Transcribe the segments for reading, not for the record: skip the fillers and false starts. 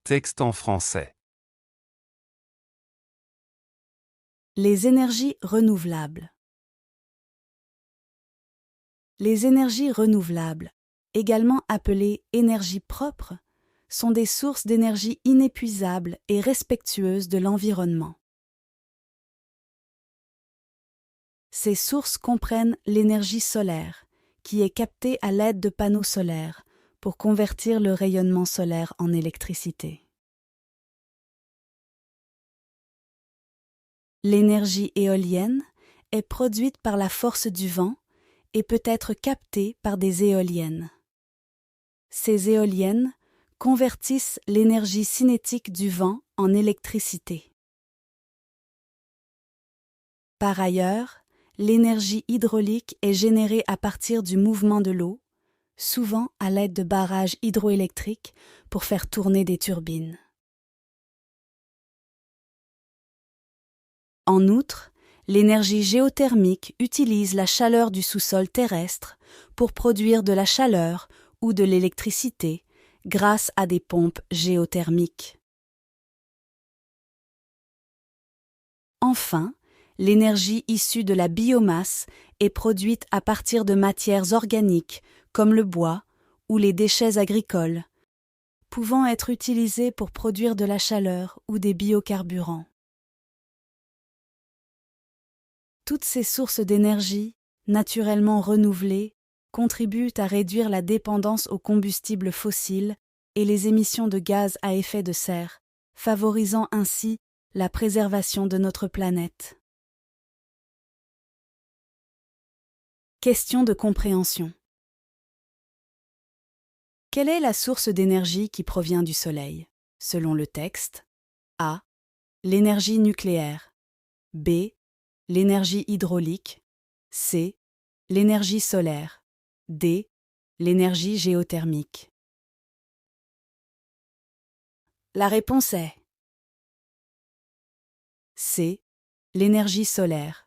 Texte en français. Les énergies renouvelables. Les énergies renouvelables, également appelées énergies propres, sont des sources d'énergie inépuisables et respectueuses de l'environnement. Ces sources comprennent l'énergie solaire, qui est captée à l'aide de panneaux solaires pour convertir le rayonnement solaire en électricité. L'énergie éolienne est produite par la force du vent et peut être captée par des éoliennes. Ces éoliennes convertissent l'énergie cinétique du vent en électricité. Par ailleurs, l'énergie hydraulique est générée à partir du mouvement de l'eau, souvent à l'aide de barrages hydroélectriques pour faire tourner des turbines. En outre, l'énergie géothermique utilise la chaleur du sous-sol terrestre pour produire de la chaleur ou de l'électricité grâce à des pompes géothermiques. Enfin, l'énergie issue de la biomasse est produite à partir de matières organiques comme le bois ou les déchets agricoles, pouvant être utilisés pour produire de la chaleur ou des biocarburants. Toutes ces sources d'énergie, naturellement renouvelées, contribuent à réduire la dépendance aux combustibles fossiles et les émissions de gaz à effet de serre, favorisant ainsi la préservation de notre planète. Question de compréhension. Quelle est la source d'énergie qui provient du Soleil? Selon le texte, A. L'énergie nucléaire. B. L'énergie hydraulique. C. L'énergie solaire. D. L'énergie géothermique. La réponse est C. L'énergie solaire.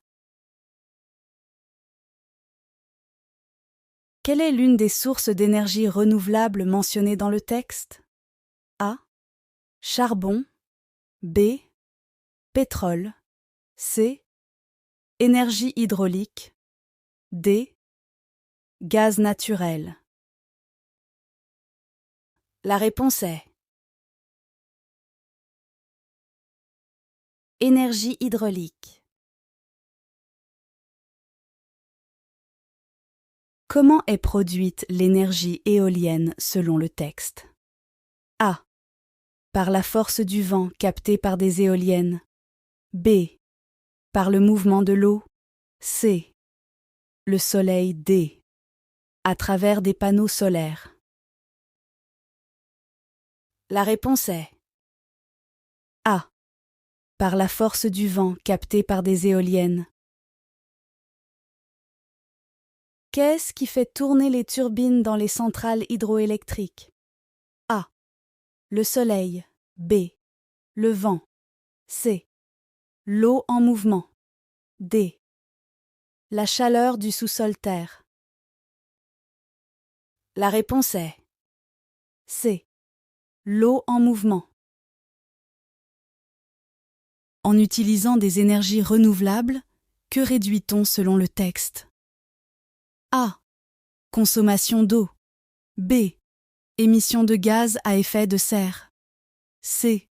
Quelle est l'une des sources d'énergie renouvelable mentionnées dans le texte? A. Charbon. B. Pétrole. C. Énergie hydraulique. D. Gaz naturel. La réponse est énergie hydraulique. Comment est produite l'énergie éolienne selon le texte? A. Par la force du vent captée par des éoliennes. B. Par le mouvement de l'eau. C. Le soleil. D. À travers des panneaux solaires. La réponse est A. Par la force du vent captée par des éoliennes. Qu'est-ce qui fait tourner les turbines dans les centrales hydroélectriques? A. Le soleil. B. Le vent. C. L'eau en mouvement. D. La chaleur du sous-sol terre. La réponse est C. L'eau en mouvement. En utilisant des énergies renouvelables, que réduit-on selon le texte? A. Consommation d'eau. B. Émission de gaz à effet de serre. C.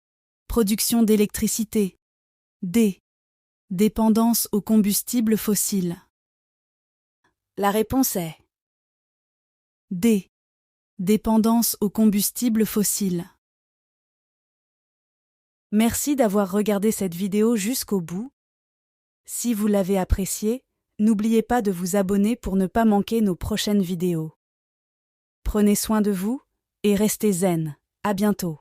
Production d'électricité. D. Dépendance aux combustibles fossiles. La réponse est D. Dépendance aux combustibles fossiles. Merci d'avoir regardé cette vidéo jusqu'au bout. Si vous l'avez appréciée, n'oubliez pas de vous abonner pour ne pas manquer nos prochaines vidéos. Prenez soin de vous et restez zen. À bientôt.